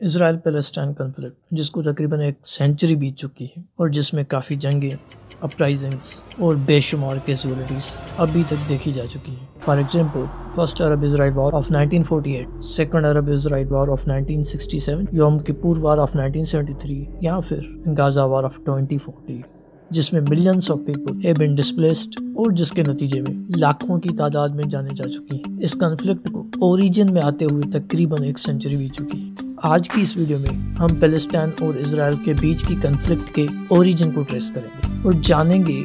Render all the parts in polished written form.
اسرائیل Palestine conflict, جس کو تقریباً 1 سینچری بیت چکی ہے اور جس میں کافی جنگیں، اپرائزنگز اور بے شمار کیزولیٹیز ابھی تک دیکھی جا چکی ہیں۔ For example, first Arab Israel war of 1948، second Arab Israel war of 1967، Yom Kapoor war of 1973، یا پھر غازہ وار آف 2040، جس میں millions of people have been displaced اور جس کے نتیجے میں لاکھوں کی تعداد میں جانے جا چکی ہیں۔ اس کنفلکٹ کو اوریجن میں آتے ہوئے تقریباً 1 سینچری بیت چکی ہے۔ آج کی اس ویڈیو میں ہم پیلسٹائن اور اسرائیل کے بیچ کی کنفلکٹ کے اوریجن کو ٹریس کریں گے اور جانیں گے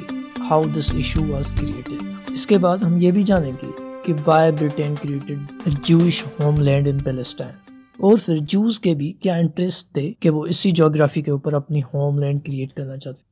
how this issue was created. اس کے بعد ہم یہ بھی جانیں گے کہ why Britain created Jewish homeland in Palestine, اور پھر جوز کے بھی کیا انٹرسٹ تھے کہ وہ اسی جغرافی کے اوپر اپنی ہوم لینڈ کریٹ کرنا چاہتے۔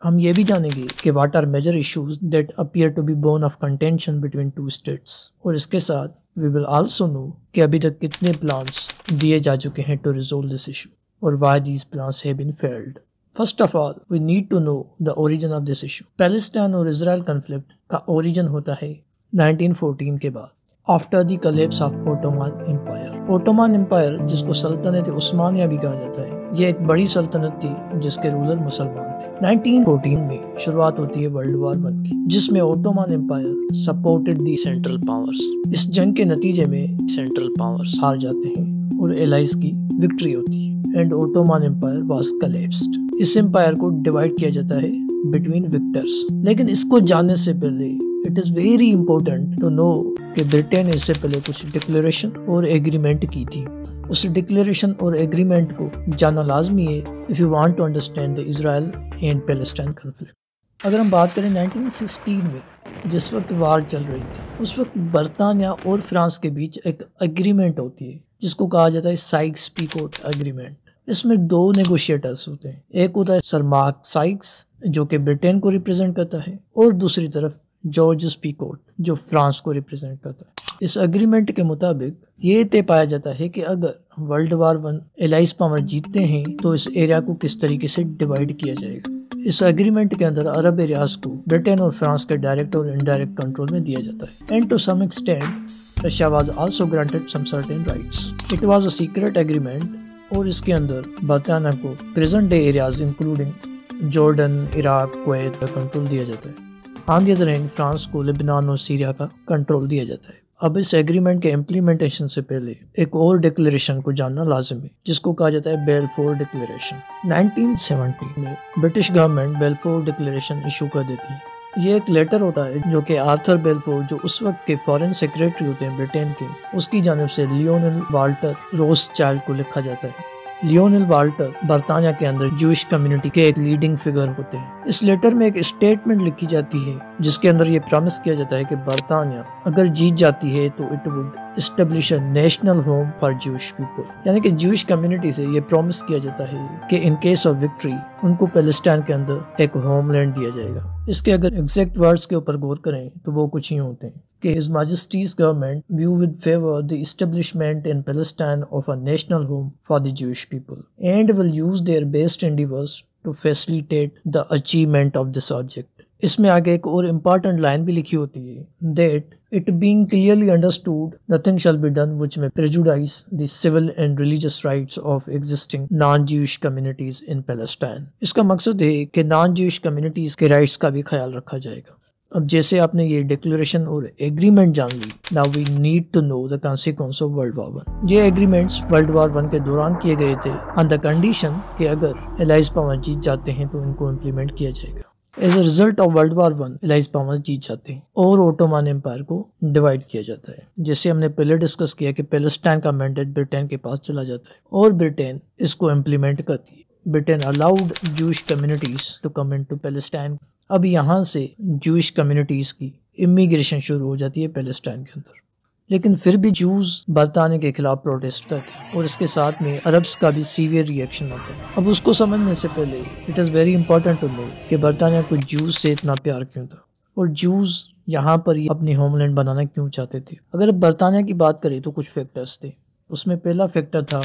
ہم یہ بھی جانیں گے کہ what are major issues that appear to be born of contention between 2 states, اور اس کے ساتھ وی ول آلسو نو کہ ابھی تک کتنے پلانس دیے جا چکے ہیں ٹو ریزولو دس ایشو اور why these plans have been failed. First of all we need to know the origin of this issue. Palestine اور اسرائیل کنفلکٹ کا اوریجن ہوتا ہے 1914 کے بعد، after the collapse of Ottoman Empire. Ottoman Empire, جس کو سلطنت عثمانیہ بھی کہا جاتا ہے، یہ ایک بڑی سلطنت تھی جس کے رولر مسلمان تھے۔ 1914 میں شروعات ہوتی ہے ورلڈ وار 1 کی، جس میں اوٹومان umpire supported the central powers. اس جنگ کے نتیجے میں سینٹرل پاورز ہار جاتے ہیں اور ایلائز کی وکٹری ہوتی ہے، and Ottoman Empire was collapsed. اس امپائر کو ڈیوائیڈ کیا جاتا ہے بٹوین وکٹرز، لیکن اس کو جاننے سے پہلے it is very important to know کہ برٹین نے اس سے پہلے کچھ ڈکلیریشن اور ایگریمنٹ کی تھی۔ اس ڈکلیریشن اور ایگریمنٹ کو جاننا لازمی ہے if you want to understand the Israel and Palestine conflict۔ اگر ہم بات کریں 1916 میں جس وقت وار چل رہی تھی، اس وقت برطانیہ اور فرانس کے بیچ ایک ایگریمنٹ ہوتی ہے جس کو کہا جاتا ہے سائکس پیکوٹ ایگریمنٹ۔ اس میں 2 نیگوشیٹرز ہوتے ہیں، ایک ہوتا ہے سر مارک سائکس جو کہ برٹین کو ریپرزینٹ کرتا ہے، اور دوسری طرف جارجس پیکوٹ جو فرانس کو ریپرزینٹ کرتا ہے۔ اس ایگریمنٹ کے مطابق یہ طے پایا جاتا ہے کہ اگر ورلڈ وار 1 ایلائز پاور جیتتے ہیں تو اس ایریا کو کس طریقے سے ڈیوائیڈ کیا جائے گا۔ اس ایگریمنٹ کے اندر عرب ایریاز کو برٹین اور فرانس کے ڈائریکٹ اور انڈائریکٹ کنٹرول میں دیا جاتا ہے، and to some extent Russia was also granted some certain rights. It was a secret agreement, اور اس کے اندر برطانیہ کو present day areas including Jordan, عراق، کویت کا کنٹرول دیا جاتا ہے۔ On the other hand France کو لبنان اور سیریا کا کنٹرول دیا جاتا ہے۔ اب اس ایگریمنٹ کے امپلیمنٹیشن سے پہلے ایک اور ڈکلیریشن کو جاننا لازم ہے جس کو کہا جاتا ہے بیلفور ڈکلیریشن۔ 1970 میں برٹش گورنمنٹ بیلفور ڈکلیریشن ایشو کر دیتی ہے۔ یہ ایک لیٹر ہوتا ہے جو کہ آرتھر بیلفور، جو اس وقت کے فارن سیکریٹری ہوتے ہیں برٹین کے، اس کی جانب سے لیونل والٹر روس چائلڈ کو لکھا جاتا ہے۔ لیونل والٹر برطانیہ کے اندر جوئش کمیونٹی کے ایک لیڈنگ فگر ہوتے ہیں۔ اس لیٹر میں ایک اسٹیٹمنٹ لکھی جاتی ہے جس کے اندر یہ پرامس کیا جاتا ہے کہ برطانیہ اگر جیت جاتی ہے تو it would establish a national home for Jewish people, یعنی کہ جوئش کمیونٹی سے یہ پرومس کیا جاتا ہے کہ ان کیس آف وکٹری ان کو پیلسٹائن کے اندر ایک ہوم لینڈ دیا جائے گا۔ اس کے اگر ایگزیکٹ ورڈز کے اوپر غور کریں تو وہ کچھ ہی ہوتے ہیں کہ His Majesty's government view with favor the establishment in Palestine of a national home for the Jewish people and will use their best endeavors to facilitate the achievement of this object۔ اس میں آگے ایک اور important line بھی لکھی ہوتی ہے that it being clearly understood nothing shall be done which may prejudice the civil and religious rights of existing non-Jewish communities in Palestine۔ اس کا مقصد ہے کہ non-Jewish communities کے رائٹس کا بھی خیال رکھا جائے گا۔ اب جیسے آپ نے یہ ڈکلیریشن اور ایگریمنٹ جان لی، now we need to know the consequence of World War 1۔ یہ ایگریمنٹس ورلڈ وار 1 کے دوران کیے گئے تھے on the condition کہ اگر ایلائز پاور جیت جاتے ہیں تو ان کو امپلیمنٹ کیا جائے گا۔ As a result of world War 1 Allies power جیت جاتے ہیں اور اوٹومان امپائر کو ڈیوائیڈ کیا جاتا ہے۔ جیسے ہم نے پہلے ڈسکس کیا کہ پیلسٹائن کا مینڈیٹ برٹین کے پاس چلا جاتا ہے اور برٹین اس کو امپلیمنٹ کرتی ہے۔ Britain allowed Jewish communities to come into Palestine. اب یہاں سے جوئش کمیونٹیز کی امیگریشن شروع ہو جاتی ہے پیلسٹائن کے اندر، لیکن پھر بھی جوز برطانیہ کے خلاف پروٹیسٹ کرتے ہیں اور اس کے ساتھ میں عربس کا بھی سیویئر ریئیکشن ہوتا ہے۔ اب اس کو سمجھنے سے پہلے it is very important to know کہ برطانیہ کو جوز سے اتنا پیار کیوں تھا اور جوز یہاں پر ہی اپنی ہوم لینڈ بنانا کیوں چاہتے تھے۔ اگر برطانیہ کی بات کریں تو کچھ فیکٹرز تھے۔ اس میں پہلا فیکٹر تھا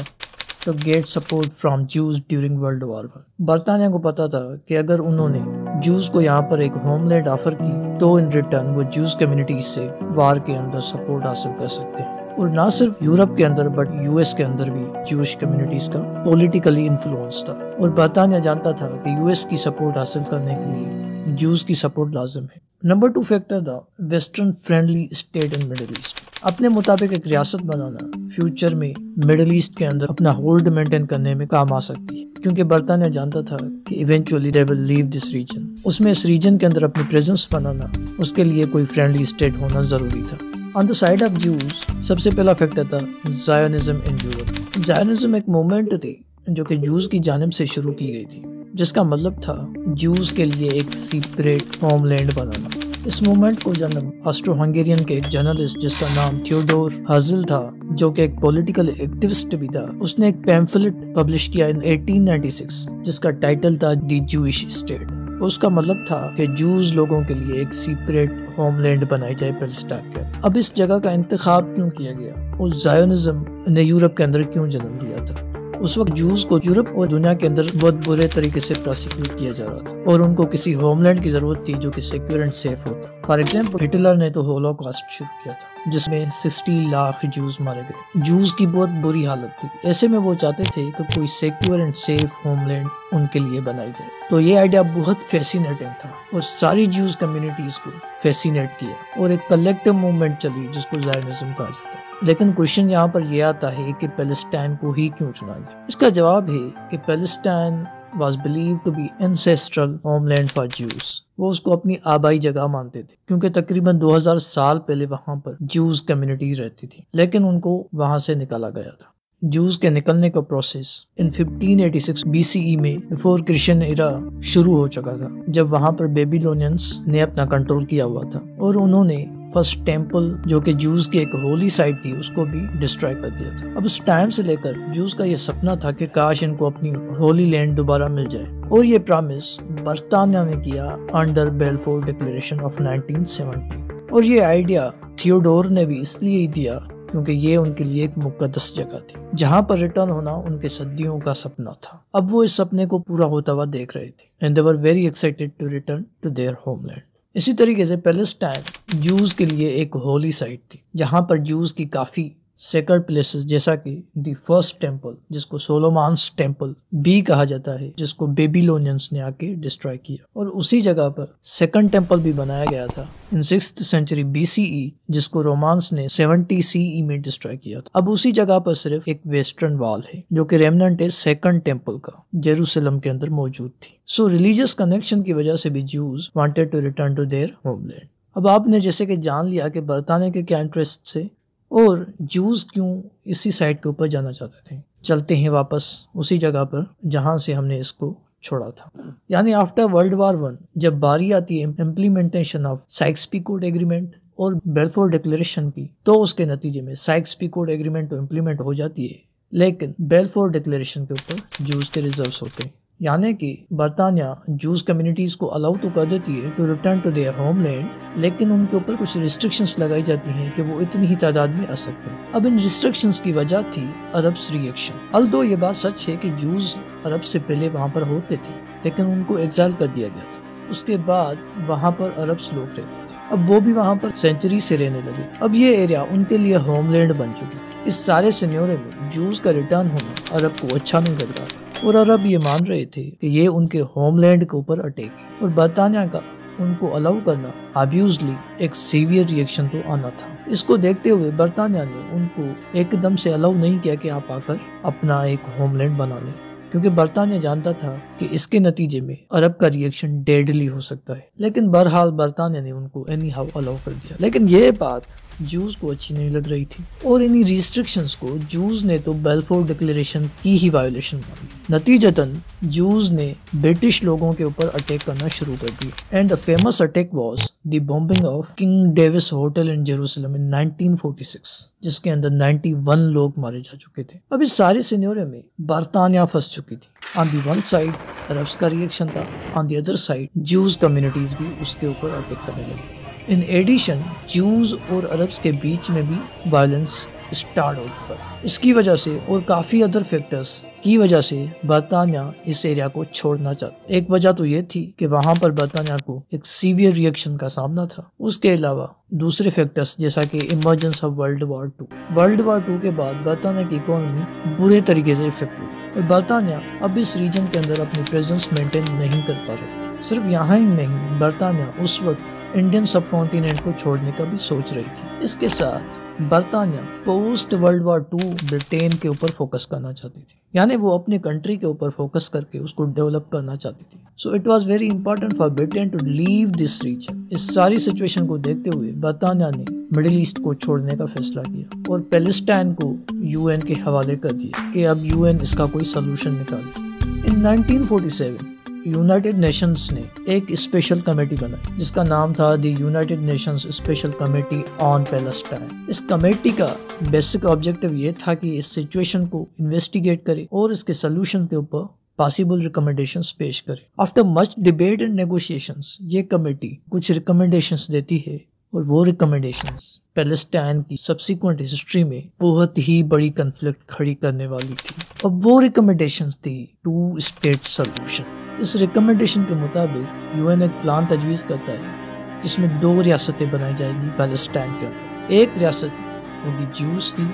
to get support from Jews during World War 1۔ برطانیہ کو پتا تھا کہ اگر انہوں نے جوز کو یہاں پر ایک ہوم لینڈ آفر کی تو ان ریٹرن وہ جوز کمیونٹیز سے وار کے اندر سپورٹ حاصل کر سکتے ہیں۔ اور نہ صرف یورپ کے اندر بٹ یو ایس کے اندر بھی جوش کمیونٹیز کا پولیٹیکلی انفلوئنس تھا، اور برطانیہ جانتا تھا کہ یو ایس کی سپورٹ حاصل کرنے کے لیے جوز کی سپورٹ لازم ہے۔ نمبر 2 فیکٹر تھا ویسٹرن فرینڈلی اسٹیٹ ان مڈل ایسٹ۔ اپنے مطابق ایک ریاست بنانا فیوچر میں مڈل ایسٹ کے اندر اپنا ہولڈ مینٹین کرنے میں کام آ سکتی ہے، کیونکہ برطانیہ جانتا تھا کہ eventually they will leave this region. اس میں اس ریجن کے اندر اپنی پریزنس بنانا، اس کے لیے کوئی فرینڈلی اسٹیٹ ہونا ضروری تھا۔ آن دا سائڈ آف جوز سب سے پہلا فیکٹر تھا زائونزم ان یورپ۔ زائونزم ایک موومنٹ تھی جو کہ جوز کی جانب سے شروع کی گئی تھی، جس کا مطلب تھا جوز کے لیے ایک سیپریٹ ہوم لینڈ بنانا۔ اس موومنٹ کو جنم آسٹرو ہنگیرین کے ایک جرنلسٹ جس کا نام تھیوڈور ہازل تھا، جو کہ ایک پولیٹیکل ایکٹیوسٹ بھی تھا، اس نے ایک پیمفلٹ پبلش کیا ان 1896 جس کا ٹائٹل تھا دی جوئش اسٹیٹ۔ اس کا مطلب تھا کہ جوز لوگوں کے لیے ایک سیپریٹ ہوم لینڈ بنائی جائے پیلسٹائن کے۔ اب اس جگہ کا انتخاب کیوں کیا گیا اور زائونزم نے یورپ کے اندر کیوں جنم لیا تھا؟ اس وقت جوز کو یورپ اور دنیا کے اندر بہت برے طریقے سے پروسیکیوٹ کیا جا رہا تھا، اور ان کو کسی ہوم لینڈ کی ضرورت تھی جو کہ سیکیور اینڈ سیف ہوتا۔ فار ایگزامپل ہٹلر نے تو ہولوکاسٹ شروع کیا تھا، جس میں 60 لاکھ جوز مارے گئے۔ جوز کی بہت بری حالت تھی، ایسے میں وہ چاہتے تھے کہ کوئی secure and safe homeland ان کے لیے بنائی جائے۔ تو یہ آئیڈیا بہت فیسینیٹنگ تھا اور ساری جوز کمیونٹیز کو فیسینیٹ کیا، اور ایک کلیکٹیو موومنٹ چلی جس کو زائونزم کہا جاتا ہے۔ لیکن کوشچن یہاں پر یہ آتا ہے کہ پیلسٹائن کو ہی کیوں چنا گیا؟ اس کا جواب ہے کہ Palestine was believed to be ancestral homeland for Jews۔ وہ اس کو اپنی آبائی جگہ مانتے تھے، کیونکہ تقریباً 2000 سال پہلے وہاں پر جوز کمیونٹی رہتی تھی، لیکن ان کو وہاں سے نکالا گیا تھا۔ جوز کے نکلنے کا پروسیس ان 1586 BCE میں بیفور کرسچن ایرا شروع ہو چکا تھا، جب وہاں پر بیبیلونینز نے اپنا کنٹرول کیا ہوا تھا، اور انہوں نے فرسٹ ٹیمپل جو کہ جوز کی ایک ہولی سائٹ تھی اس کو بھی ڈسٹرائے کر دیا تھا۔ اب اس ٹائم سے لے کر جوز کا یہ سپنا تھا کہ کاش ان کو اپنی ہولی لینڈ دوبارہ مل جائے، اور یہ پرامس برطانیہ نے کیا انڈر بیلفور ڈکلیریشن آف 1970۔ اور یہ آئیڈیا تھیوڈور نے بھی اس لیے ہی دیا کیونکہ یہ ان کے لیے ایک مقدس جگہ تھی جہاں پر ریٹرن ہونا ان کے صدیوں کا سپنا تھا۔ اب وہ اس سپنے کو پورا ہوتا ہوا دیکھ رہے تھے and they were very excited to return to their homeland۔ اسی طریقے سے پیلسٹائن جوز کے لیے ایک ہولی سائٹ تھی جہاں پر جوز کی کافی سیکرڈ پلیسز جیسا کہ دی فرسٹ ٹیمپل جس کو سولومانس ٹیمپل بھی کہا جاتا ہے، جس کو بیبیلونینز نے آ کے ڈسٹرائے کیا، اور اسی جگہ پر سیکنڈ ٹیمپل بھی بنایا گیا تھا ان 6th century BCE جس کو رومانس نے 70 CE میں ڈسٹرائے کیا تھا۔ اب اسی جگہ پر صرف ایک ویسٹرن وال ہے جو کہ ریمننٹ ہے سیکنڈ ٹیمپل کا، جیروسلم کے اندر موجود تھی۔ سو ریلیجیس کنیکشن کی وجہ سے بھی Jews wanted to return to their homeland. اب آپ نے جیسے کہ جان لیا کہ برطانیہ کے کیا انٹرسٹ سے اور جوز کیوں اسی سائٹ کے اوپر جانا چاہتے تھے، چلتے ہیں واپس اسی جگہ پر جہاں سے ہم نے اس کو چھوڑا تھا۔ یعنی آفٹر ورلڈ وار 1 جب باری آتی ہے امپلیمنٹیشن آف سائکس پیکوٹ ایگریمنٹ اور بیلفور ڈکلیریشن کی، تو اس کے نتیجے میں سائکس پیکوٹ ایگریمنٹ تو امپلیمنٹ ہو جاتی ہے، لیکن بیلفور ڈکلیریشن کے اوپر جوز کے ریزروز ہوتے ہیں۔ یعنی کہ برطانیہ جوز کمیونٹیز کو الاؤ تو کر دیتی ہے to return to their homeland, لیکن ان کے اوپر کچھ ریسٹرکشنز لگائی جاتی ہیں کہ وہ اتنی ہی تعداد میں آ سکتے ہیں۔ اب ان ریسٹرکشنز کی وجہ تھی عربس ری ایکشن۔ الدو یہ بات سچ ہے کہ جوز عرب سے پہلے وہاں پر ہوتے تھے، لیکن ان کو ایگزائل کر دیا گیا تھا، اس کے بعد وہاں پر عربس لوگ رہتے تھے، اب وہ بھی وہاں پر سینچری سے رہنے لگے۔ اب یہ ایریا ان کے لیے ہوم لینڈ بن چکی تھی۔ اس سارے سینیورے میں جوز کا ریٹرن ہونا عرب کو اچھا نہیں لگ رہا تھا، اور عرب یہ مان رہے تھے کہ یہ ان کے ہوم لینڈ کے اوپر اٹیک ہے، اور برطانیہ کا ان کو الاؤ کرنا آبیوزلی ایک سیویئر ری ایکشن تو آنا تھا۔ اس کو دیکھتے ہوئے برطانیہ نے ان کو ایک دم سے الاؤ نہیں کیا کہ آپ آ کر اپنا ایک ہوم لینڈ بنا لیں، کیونکہ برطانیہ جانتا تھا کہ اس کے نتیجے میں عرب کا ری ایکشن ڈیڈلی ہو سکتا ہے، لیکن بہرحال برطانیہ نے ان کو اینی ہاؤ الاؤ کر دیا۔ لیکن یہ بات جوز کو اچھی نہیں لگ رہی تھی، اور انہی ریسٹرکشنز کو جوز نے تو بیلفور ڈکلیریشن کی ہی وائولیشن مانی۔ نتیجتاً جوز نے برٹش لوگوں کے اوپر اٹیک کرنا شروع کر دیا، and the famous attack was the bombing of King Davis Hotel in Jerusalem in 1946 جس کے اندر 91 لوگ مارے جا چکے تھے۔ اب اس سارے سینیورے میں برطانیہ پھنس چکی تھی۔ On the one side Arabs کا ری ایکشن تھا، on the other side Jews communities بھی اس کے اوپر اٹیک کرنے لگی تھی۔ ان ایڈیشن جوز اور عربس کے بیچ میں بھی وائلنس اسٹارٹ ہو چکا تھا۔ اس کی وجہ سے اور کافی ادر فیکٹرز کی وجہ سے برطانیہ اس ایریا کو چھوڑنا چاہتا۔ ایک وجہ تو یہ تھی کہ وہاں پر برطانیہ کو ایک سیویئر ریئیکشن کا سامنا تھا۔ اس کے علاوہ دوسرے فیکٹرز جیسا کہ emergence of world war 2۔ World war 2 کے بعد برطانیہ کی اکانومی برے طریقے سے افیکٹ ہوئی اور برطانیہ اب اس ریجن کے اندر اپنی پریزنس مینٹین نہیں کر پا رہی تھی۔ صرف یہاں ہی نہیں، برطانیہ اس وقت انڈین سب کانٹیننٹ کو چھوڑنے کا بھی سوچ رہی تھی۔ اس کے ساتھ برطانیہ پوسٹ ورلڈ وار 2 برٹین کے اوپر فوکس کرنا چاہتی تھی، یعنی وہ اپنے کنٹری کے اوپر فوکس کر کے اس کو ڈیولپ کرنا چاہتی تھی۔ So it was very important for Britain to leave this region. اس ساری سچویشن کو دیکھتے ہوئے برطانیہ نے مڈل ایسٹ کو چھوڑنے کا فیصلہ کیا اور پیلسٹائن کو UN کے حوالے کر دیا کہ اب UN اس کا کوئی سلوشن نکالے۔ ان 1947 یونائٹڈ نیشنز نے ایک اسپیشل کمیٹی بنائی جس کا نام تھا the United Nations special committee on Palestine. اس کمیٹی کا بیسک آبجیکٹو یہ تھا کہ اس سچویشن کو انویسٹیگیٹ کرے اور اس کے سلوشن کے اوپر پاسبل ریکمنڈیشنز پیش کرے۔ After much debate and negotiations یہ کمیٹی کچھ ریکمنڈیشنز دیتی ہے اور وہ ریکمنڈیشنز پیلسٹائن کی سبسیکوینٹ ہسٹری میں بہت ہی بڑی کنفلکٹ کھڑی کرنے والی تھی۔ اب وہ ریکمنڈیشنز تھی 2 اسٹیٹ سلوشن۔ اس ریکمنڈیشن کے مطابق UN ایک پلان تجویز کرتا ہے جس میں 2 ریاستیں بنائی جائیں گی پیلسٹائن کے اندر۔ ایک ریاست ہوگی جوز کی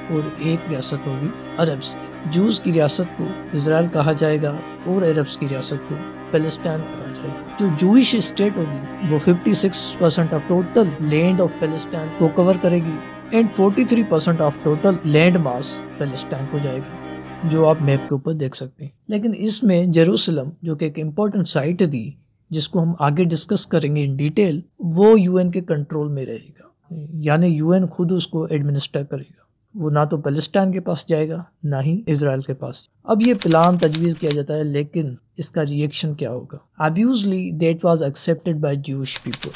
اور ایک ریاست ہوگی عربس کی۔ جوز کی ریاست کو اسرائیل کہا جائے گا اور عربس کی ریاست کو پیلسٹائن کہا جائے گا۔ جو جوئش اسٹیٹ ہوگی وہ 56% of total land of Palestine کو کور کرے گی and 43% of total land mass Palestine کو جائے گا، جو آپ میپ کے اوپر دیکھ سکتے ہیں۔ لیکن اس میں جیروسلم جو کہ ایک امپورٹنٹ سائٹ تھی جس کو ہم آگے ڈسکس کریں گے ان ڈیٹیل، وہ UN کے کنٹرول میں رہے گا، یعنی UN خود اس کو ایڈمنسٹر کرے گا۔ وہ نہ تو پیلسٹائن کے پاس جائے گا نہ ہی اسرائیل کے پاس۔ اب یہ پلان تجویز کیا جاتا ہے لیکن اس کا ریئیکشن کیا ہوگا؟ Obviously that was accepted by Jewish people،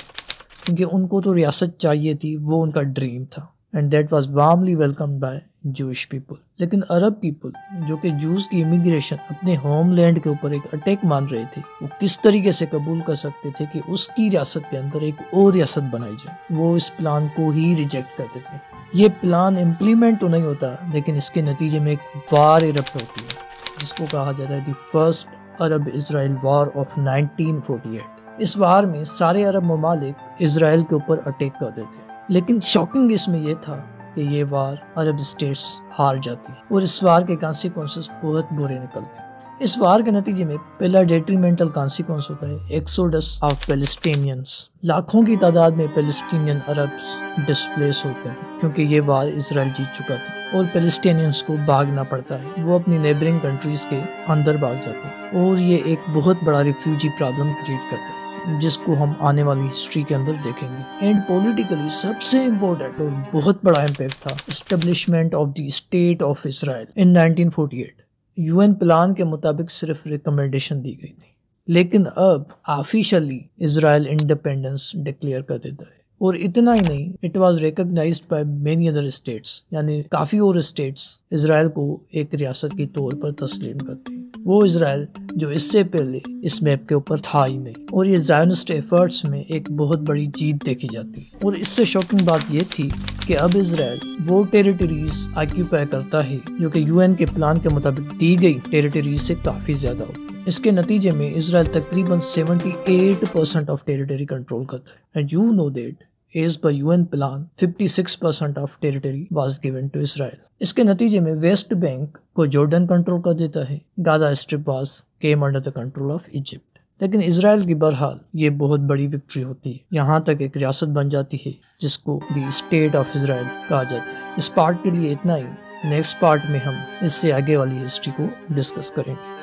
کیونکہ ان کو تو ریاست چاہیے تھی، وہ ان کا ڈریم تھا، and that was warmly welcomed by Jewish people۔ لیکن عرب پیپل جو کہ جوز کی امیگریشن اپنے ہوم لینڈ کے اوپر ایک اٹیک مان رہے تھے، وہ کس طریقے سے قبول کر سکتے تھے کہ اس کی ریاست کے اندر ایک اور ریاست بنائی جائے؟ وہ اس پلان کو ہی ریجیکٹ کر دیتے ہیں۔ یہ پلان امپلیمنٹ تو نہیں ہوتا لیکن اس کے نتیجے میں ایک وار ایرپٹ ہوتی ہے جس کو کہا جاتا ہے the first Arab Israel war of 1948۔ اس وار میں سارے عرب ممالک اسرائیل کے اوپر اٹیک کر دیتے ہیں، لیکن شاکنگ اس میں یہ تھا کہ یہ وار عرب اسٹیٹس ہار جاتی اور اس وار کے کانسیکوینسز بہت برے نکلتے ہیں۔ اس وار کے نتیجے میں پہلا ڈیٹریمنٹل کانسیکوینس ہوتا ہے ایکسوڈس آف پیلسٹینینز۔ لاکھوں کی تعداد میں پیلسٹینین عربس ڈسپلیس ہوتے ہیں کیونکہ یہ وار اسرائیل جیت چکا تھا اور پیلسٹینینز کو بھاگنا پڑتا ہے، وہ اپنی نیبرنگ کنٹریز کے اندر بھاگ جاتے ہیں اور یہ ایک بہت بڑا ریفیوجی پرابلم کریٹ کرتا ہے جس کو ہم آنے والی ہسٹری کے اندر دیکھیں گے۔ اینڈ پولیٹیکلی سب سے امپورٹنٹ اور بہت بڑا امپیکٹ تھا establishment of the state of Israel in 1948۔ UN plan کے مطابق صرف ریکمنڈیشن دی گئی تھی، لیکن اب آفیشلی اسرائیل انڈیپینڈنس ڈکلیئر کر دیتا ہے، اور اتنا ہی نہیں، it was recognized by many other states, یعنی کافی اور اسٹیٹس اسرائیل کو ایک ریاست کے طور پر تسلیم کرتے ہیں، وہ اسرائیل جو اس سے پہلے اس میپ کے اوپر تھا ہی نہیں۔ اور یہ زائونسٹ ایفرٹس میں ایک بہت بڑی جیت دیکھی جاتی ہے، اور اس سے شاکنگ بات یہ تھی کہ اب اسرائیل وہ ٹیریٹریز آکیوپائی کرتا ہے جو کہ UN کے پلان کے مطابق دی گئی ٹیریٹریز سے کافی زیادہ ہوتی ہے۔ اس کے نتیجے میں اسرائیل تقریباً 78% آف ٹیریٹری کنٹرول کرتا ہے، and you know that as per UN plan 56% of territory was given to Israel۔ اس کے نتیجے میں ویسٹ بینک کو جارڈن کنٹرول کر دیتا ہے، Gaza strip was came under the control of Egypt۔ لیکن اسرائیل کی بہرحال یہ بہت بڑی وکٹری ہوتی ہے، یہاں تک ایک ریاست بن جاتی ہے جس کو دی اسٹیٹ آف اسرائیل کہا جاتا ہے۔ اس پارٹ کے لیے اتنا ہی، نیکسٹ پارٹ میں ہم اس سے آگے والی ہسٹری کو ڈسکس کریں گے۔